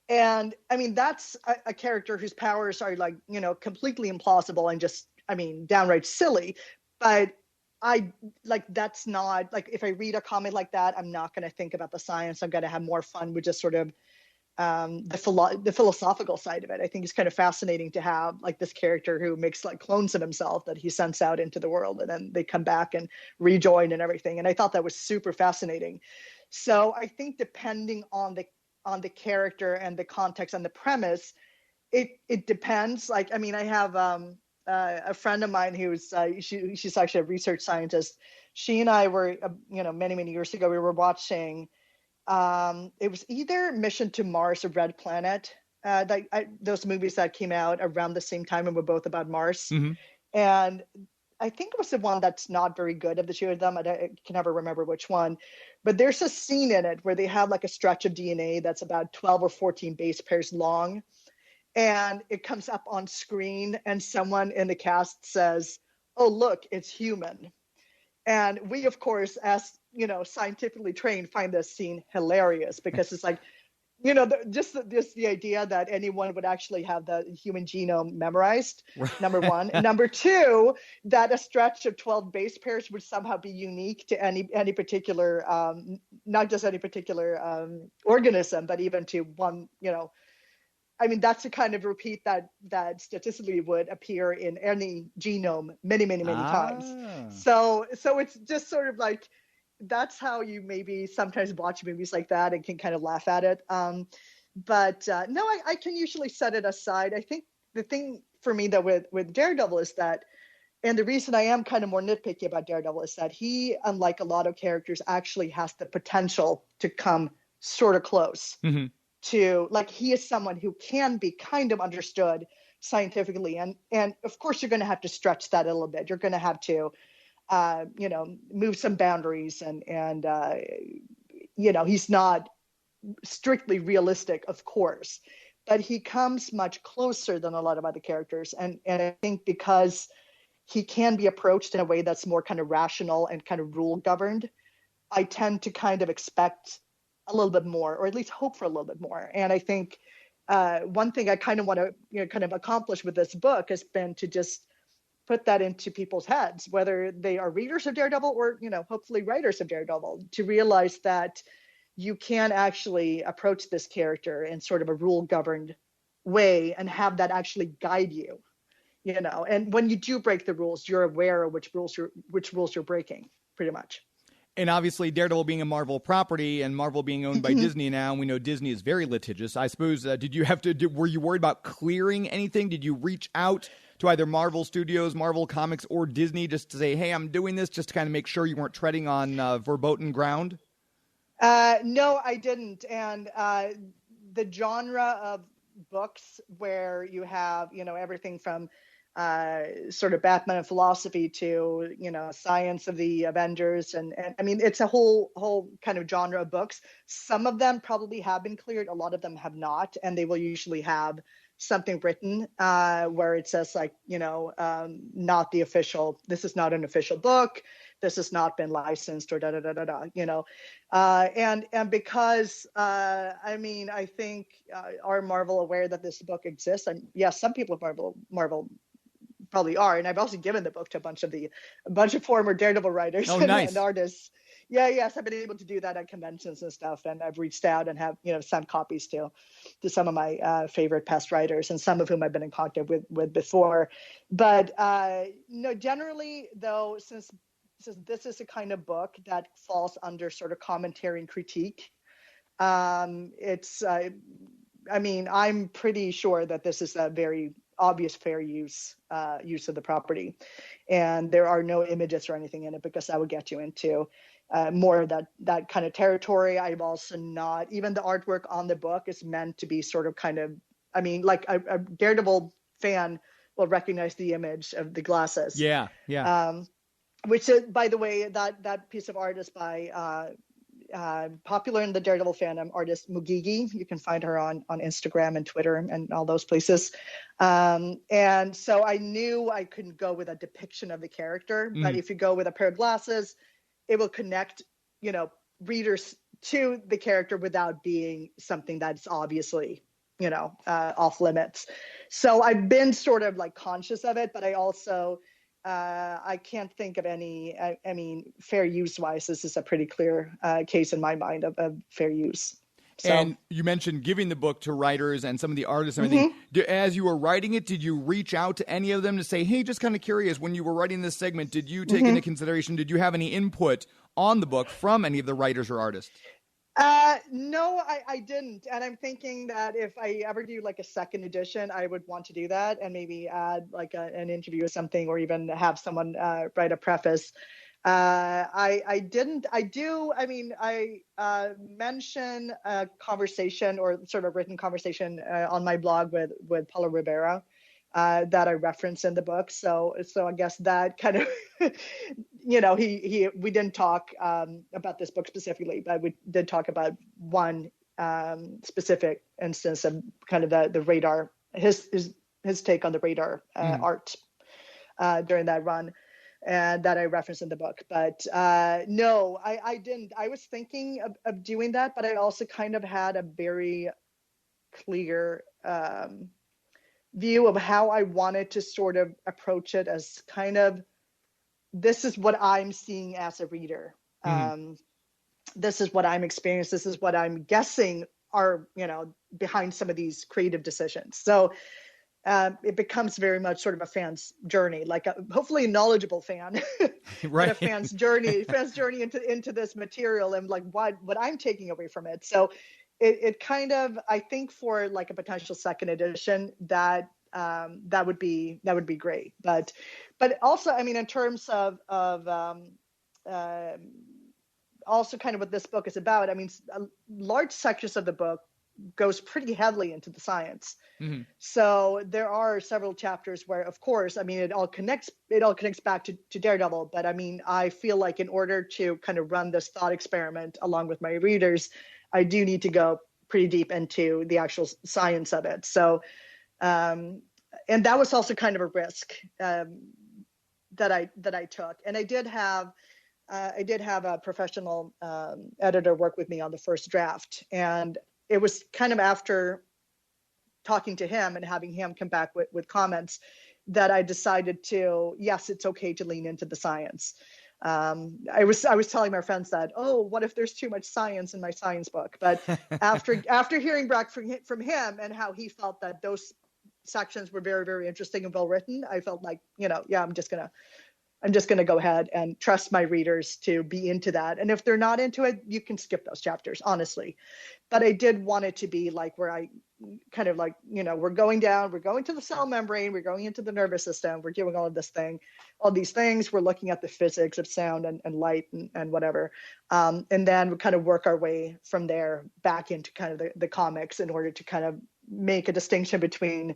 And I mean, that's a character whose powers are like, completely implausible and just, downright silly. But that's not like, if I read a comic like that, I'm not going to think about the science. I'm going to have more fun with just sort of the philosophical side of it. I think it's kind of fascinating to have like this character who makes like clones of himself that he sends out into the world, and then they come back and rejoin and everything. And I thought that was super fascinating. So I think depending on the character and the context and the premise, it depends. Like, I have a friend of mine who's she's actually a research scientist. She and I were many years ago, we were watching it was either Mission to Mars or Red Planet, those movies that came out around the same time and were both about Mars. Mm-hmm. And I think it was the one that's not very good of the two of them. I can never remember which one. But there's a scene in it where they have like a stretch of DNA that's about 12 or 14 base pairs long. And it comes up on screen and someone in the cast says, "Oh, look, it's human." And we, of course, as scientifically trained, find this scene hilarious because it's like, just the idea that anyone would actually have the human genome memorized, number one. And number two, that a stretch of 12 base pairs would somehow be unique to any particular, not just any particular organism, but even to one, that's the kind of repeat that statistically would appear in any genome many times. So it's just sort of like, that's how you maybe sometimes watch movies like that and can kind of laugh at it. But I can usually set it aside. I think the thing for me that with Daredevil is that, and the reason I am kind of more nitpicky about Daredevil is that he, unlike a lot of characters, actually has the potential to come sort of close. Mm-hmm. To, like, he is someone who can be kind of understood scientifically. And of course, you're going to have to stretch that a little bit. You're going to have to, move some boundaries and he's not strictly realistic, of course, but he comes much closer than a lot of other characters. And I think because he can be approached in a way that's more kind of rational and kind of rule governed, I tend to kind of expect a little bit more, or at least hope for a little bit more. And I think one thing I kind of want to kind of accomplish with this book has been to just put that into people's heads, whether they are readers of Daredevil or, hopefully writers of Daredevil, to realize that you can actually approach this character in sort of a rule governed way and have that actually guide you, and when you do break the rules, you're aware of which rules you're breaking, pretty much. And obviously, Daredevil being a Marvel property and Marvel being owned by Disney now, and we know Disney is very litigious. I suppose, were you worried about clearing anything? Did you reach out to either Marvel Studios, Marvel Comics, or Disney just to say, hey, I'm doing this, just to kind of make sure you weren't treading on verboten ground? No, I didn't. And the genre of books where you have, everything from sort of Batman and philosophy to, science of the Avengers. And I mean, it's a whole kind of genre of books. Some of them probably have been cleared. A lot of them have not. And they will usually have something written where it says like, not the official, this is not an official book. This has not been licensed or and because, I think are Marvel aware that this book exists? And yes, some people at Marvel probably are. And I've also given the book to a bunch of former Daredevil writers and artists. Yes, I've been able to do that at conventions and stuff. And I've reached out and have, sent copies to some of my favorite past writers, and some of whom I've been in contact with before. But no, generally though, since this is a kind of book that falls under sort of commentary and critique, I'm pretty sure that this is a very obvious fair use of the property, and there are no images or anything in it, because that would get you into more of that kind of territory. I've also not, even the artwork on the book is meant to be sort of kind of, like a Daredevil fan will recognize the image of the glasses. Yeah. Which is, by the way, that piece of art is by popular in the Daredevil fandom artist Mugigi. You can find her on Instagram and Twitter and all those places. And so I knew I couldn't go with a depiction of the character, but if you go with a pair of glasses, it will connect, readers to the character without being something that's obviously, off limits. So I've been sort of like conscious of it, but I also, I can't think of any, fair use wise, this is a pretty clear case in my mind of fair use. So. And you mentioned giving the book to writers and some of the artists and everything. As you were writing it, did you reach out to any of them to say, hey, just kind of curious, when you were writing this segment, did you take into consideration, did you have any input on the book from any of the writers or artists? No, I didn't. And I'm thinking that if I ever do like a second edition, I would want to do that and maybe add like an interview or something, or even have someone write a preface. I didn't. I mention a conversation or sort of written conversation on my blog with Paulo Rivera that I reference in the book. So I guess that kind of, we didn't talk about this book specifically, but we did talk about one specific instance of kind of the radar, his take on the radar art during that run. And that I referenced in the book. But no, I didn't. I was thinking of doing that, but I also kind of had a very clear view of how I wanted to sort of approach it, as kind of, this is what I'm seeing as a reader. This is what I'm experiencing. This is what I'm guessing are, behind some of these creative decisions. So it becomes very much sort of a fan's journey, like hopefully a knowledgeable fan, right? But a fan's journey into this material, and like what I'm taking away from it. So it kind of, I think for like a potential second edition, that would be great. But also, in terms of also kind of what this book is about. Large sections of the book goes pretty heavily into the science. So there are several chapters where, of course, it all connects back to Daredevil. But I feel like in order to kind of run this thought experiment along with my readers, I do need to go pretty deep into the actual science of it. So, and that was also kind of a risk that I took. And I did have a professional editor work with me on the first draft, and it was kind of after talking to him and having him come back with comments that I decided to, yes, it's okay to lean into the science. I was telling my friends that, what if there's too much science in my science book? But after hearing back from him and how he felt that those sections were very, very interesting and well written, I felt like, I'm just gonna I'm just going to go ahead and trust my readers to be into that. And if they're not into it, you can skip those chapters, honestly. But I did want it to be like where I kind of like, we're going down, we're going to the cell membrane, we're going into the nervous system, we're doing all these things. We're looking at the physics of sound and light and whatever. And then we kind of work our way from there back into kind of the comics in order to kind of make a distinction between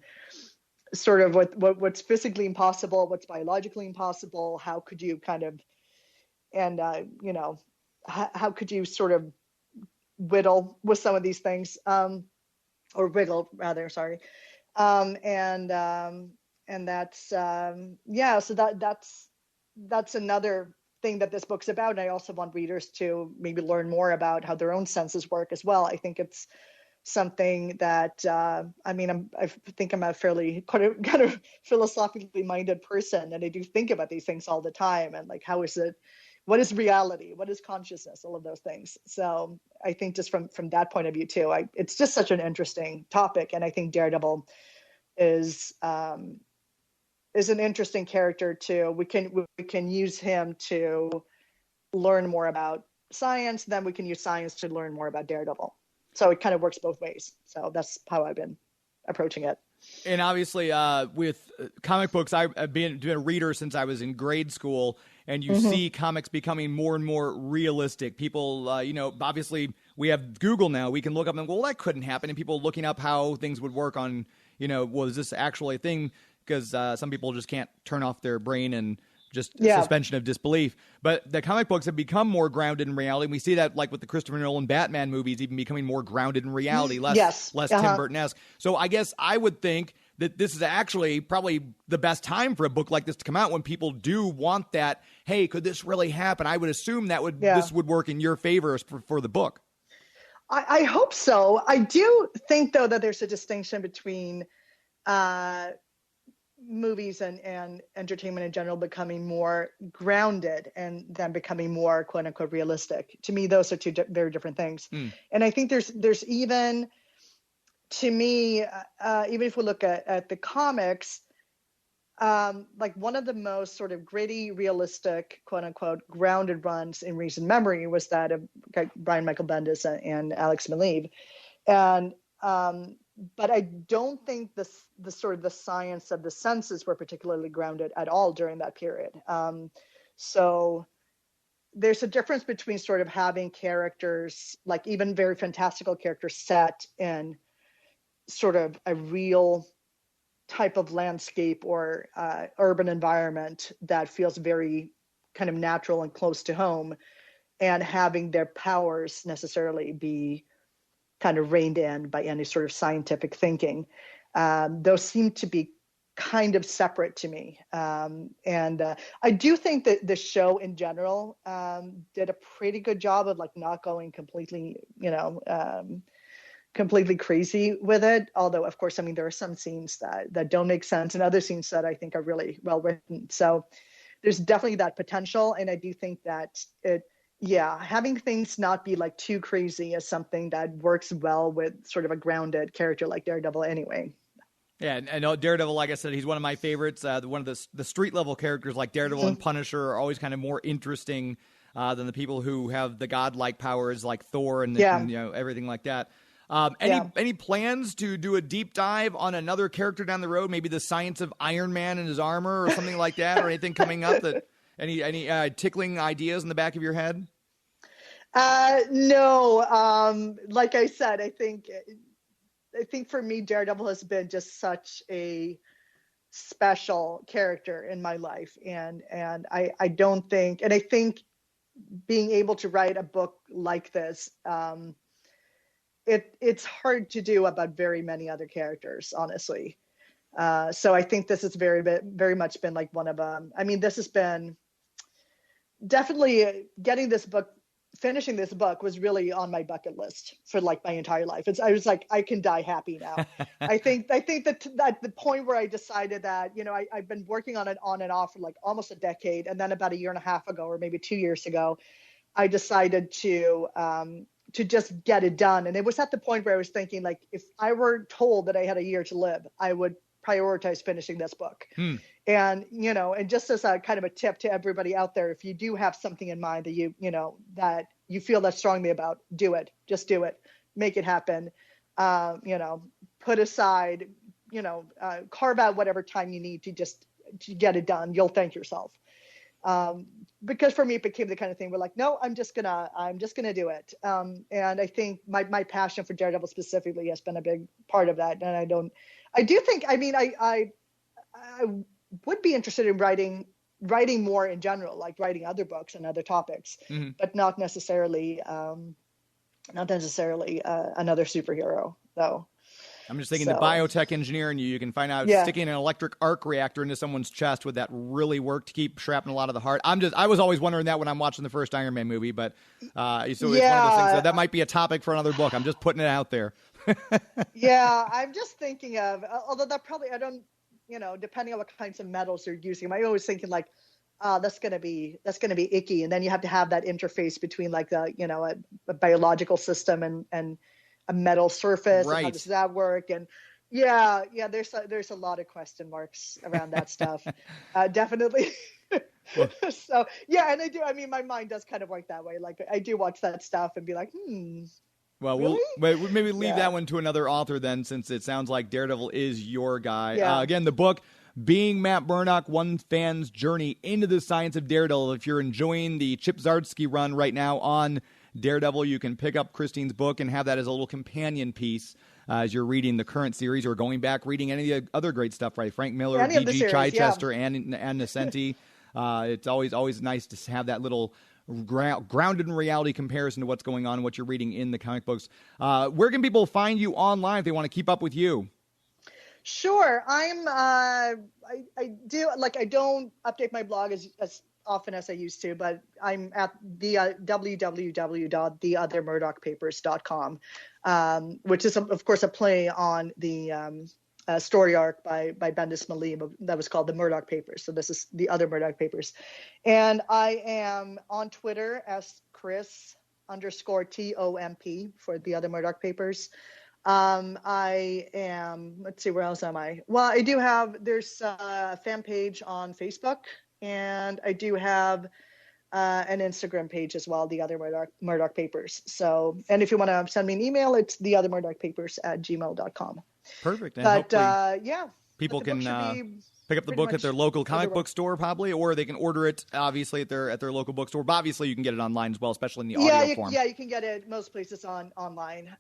sort of what's physically impossible, what's biologically impossible, how could you kind of, and, how could you sort of whittle with some of these things, or wiggle rather, sorry. And that's, so that's another thing that this book's about. And I also want readers to maybe learn more about how their own senses work as well. I think it's something that, I think I'm a fairly kind of philosophically minded person. And I do think about these things all the time. And like, what is reality? What is consciousness? All of those things. So I think just from that point of view too, it's just such an interesting topic. And I think Daredevil is an interesting character too. We can use him to learn more about science. Then we can use science to learn more about Daredevil. So it kind of works both ways. So that's how I've been approaching it. And obviously, with comic books, I've been a reader since I was in grade school, and you see comics becoming more and more realistic. People, obviously, we have Google now. We can look up and go, well, that couldn't happen. And people looking up how things would work on, was this actually a thing? Because some people just can't turn off their brain and just suspension of disbelief. But the comic books have become more grounded in reality. And we see that like with the Christopher Nolan Batman movies, even becoming more grounded in reality, less Tim Burton-esque. So I guess I would think that this is actually probably the best time for a book like this to come out when people do want that, hey, could this really happen? I would assume that this would work in your favor for the book. I hope so. I do think, though, that there's a distinction between movies and entertainment in general becoming more grounded and then becoming more quote unquote realistic. To me, those are two very different things. And I think there's even, to me, even if we look at the comics, like one of the most sort of gritty, realistic, quote unquote, grounded runs in recent memory was that of Brian Michael Bendis and Alex Maleev. And, but I don't think the sort of the science of the senses were particularly grounded at all during that period. So there's a difference between sort of having characters, like even very fantastical characters, set in sort of a real type of landscape or urban environment that feels very kind of natural and close to home, and having their powers necessarily be kind of reined in by any sort of scientific thinking. Those seem to be kind of separate to me. And I do think that the show in general did a pretty good job of like not going completely, completely crazy with it. Although, of course, I mean, there are some scenes that don't make sense and other scenes that I think are really well written. So there's definitely that potential. And I do think that having things not be like too crazy is something that works well with sort of a grounded character like Daredevil anyway. Yeah, and I know Daredevil, like I said, he's one of my favorites. One of the street level characters like Daredevil and Punisher are always kind of more interesting than the people who have the godlike powers like Thor and everything like that. Any plans to do a deep dive on another character down the road? Maybe the science of Iron Man and his armor or something like that, or anything coming up that any tickling ideas in the back of your head? No. Like I said, I think for me, Daredevil has been just such a special character in my life. And I don't think, and I think being able to write a book like this, it's hard to do about very many other characters, honestly. So I think this has very much been like one of them. I mean, this has been definitely finishing this book was really on my bucket list for like my entire life. I was like, I can die happy now. I think that the point where I decided that, I've been working on it on and off for like almost a decade. And then about a year and a half ago, or maybe 2 years ago, I decided to just get it done. And it was at the point where I was thinking, like, if I were told that I had a year to live, I would prioritize finishing this book. And, and just as a kind of a tip to everybody out there, if you do have something in mind that that you feel that strongly about, do it. Just do it. Make it happen. Put aside, carve out whatever time you need to get it done. You'll thank yourself. Because for me, it became the kind of thing where like, no, I'm just gonna do it. And I think my passion for Daredevil specifically has been a big part of that. And I would be interested in writing more in general, like writing other books and other topics, but not necessarily another superhero though. I'm just thinking the biotech engineer in you can find out sticking an electric arc reactor into someone's chest, would that really work to keep shrapnel out of the heart? I was always wondering that when I'm watching the first Iron Man movie, but so it's one of those things. So that might be a topic for another book. I'm just putting it out there. Yeah, I'm just thinking of, although that probably, I don't, depending on what kinds of metals you're using, I'm always thinking like, that's gonna be icky, and then you have to have that interface between like a biological system and a metal surface. Right. And how does that work? And there's a lot of question marks around that stuff. Definitely. So yeah, and I mean, my mind does kind of work that way. Like I do watch that stuff and be like, Well, really? we'll maybe leave that one to another author then, since it sounds like Daredevil is your guy. Yeah. Again, the book, Being Matt Murdock, One Fan's Journey into the Science of Daredevil. If you're enjoying the Chip Zdarsky run right now on Daredevil, you can pick up Christine's book and have that as a little companion piece as you're reading the current series or going back reading any of the other great stuff, right? Frank Miller, D.G. Chichester, and Nascenti. It's always nice to have that little grounded in reality comparison to what's going on and what you're reading in the comic books. Where can people find you online if they want to keep up with you? Sure. I don't update my blog as often as I used to, but I'm at the www.theothermurdockpapers.com, which is of course a play on the story arc by Bendis Malim that was called the Murdock Papers. So this is the Other Murdock Papers. And I am on Twitter as Chris_TOMP for the Other Murdock Papers. I am, let's see, where else am I? Well, there's a fan page on Facebook, and I do have an Instagram page as well, the Other Murdock Papers. So, and if you want to send me an email, it's theothermurdockpapers@gmail.com. Perfect. And people can pick up the book at their local comic book store probably, or they can order it obviously at their local bookstore. But obviously you can get it online as well, especially in the audio form. Yeah, you can get it most places online.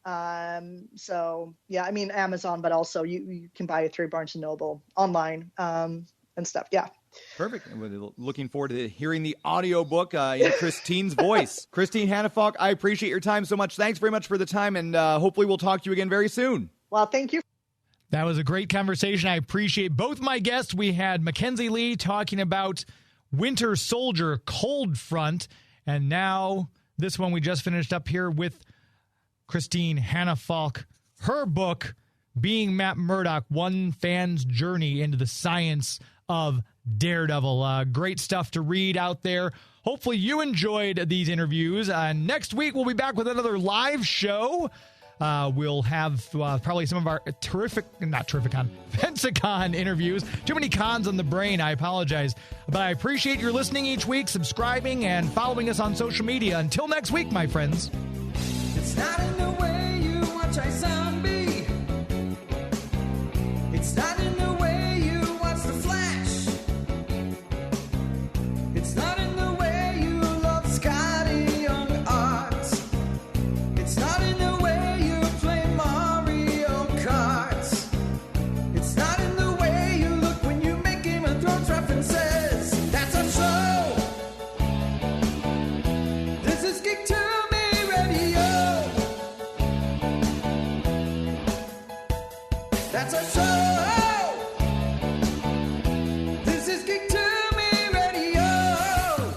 So yeah, I mean Amazon, but also you can buy it through Barnes & Noble online and stuff. Yeah. Perfect. And we're looking forward to hearing the audiobook in Christine's voice. Christine Hanefalk, I appreciate your time so much. Thanks very much for the time, and hopefully we'll talk to you again very soon. Well, thank you. That was a great conversation. I appreciate both my guests. We had Mackenzi Lee talking about Winter Soldier Cold Front, and now this one we just finished up here with Christine Hanefalk. Her book, Being Matt Murdock, One Fan's Journey into the Science of Daredevil. Great stuff to read out there. Hopefully you enjoyed these interviews. Next week we'll be back with another live show. We'll have probably some of our Pensacon interviews. Too many cons on the brain, I apologize. But I appreciate your listening each week, subscribing, and following us on social media. Until next week, my friends. It's not in the way you watch I zombie. It's not in the way you watch The Flash. It's not in the way you love Scotty Young art. It's not in the way you play Mario Kart. It's not in the way you look when you make Game of Thrones references. That's our show. This is Geek to Me Radio. That's our show. This is Geek to Me Radio.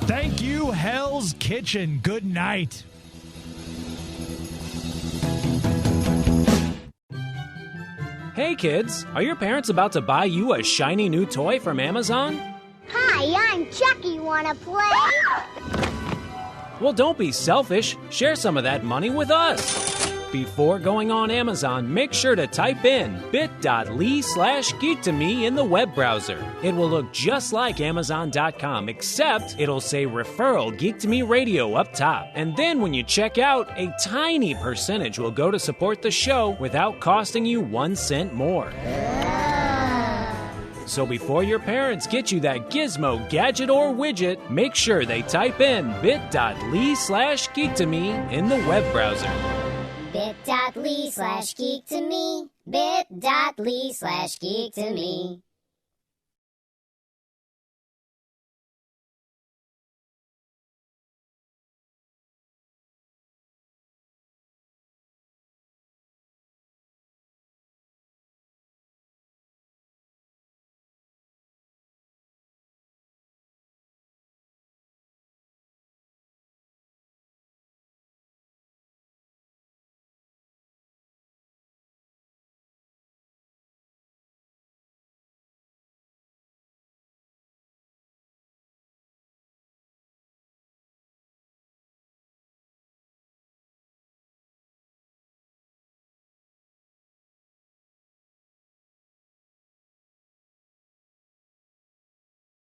Thank you, Hell's Kitchen. Good night. Hey kids, are your parents about to buy you a shiny new toy from Amazon? Hi, I'm Chucky. Wanna play? Well, don't be selfish. Share some of that money with us. Before going on Amazon, make sure to type in bit.ly/geek2me in the web browser. It will look just like Amazon.com, except it'll say Referral Geek to Me Radio up top. And then when you check out, a tiny percentage will go to support the show without costing you 1 cent more. So before your parents get you that gizmo, gadget, or widget, make sure they type in bit.ly/geek2me in the web browser. Bit.ly/geek2me. Bit.ly/geek2me.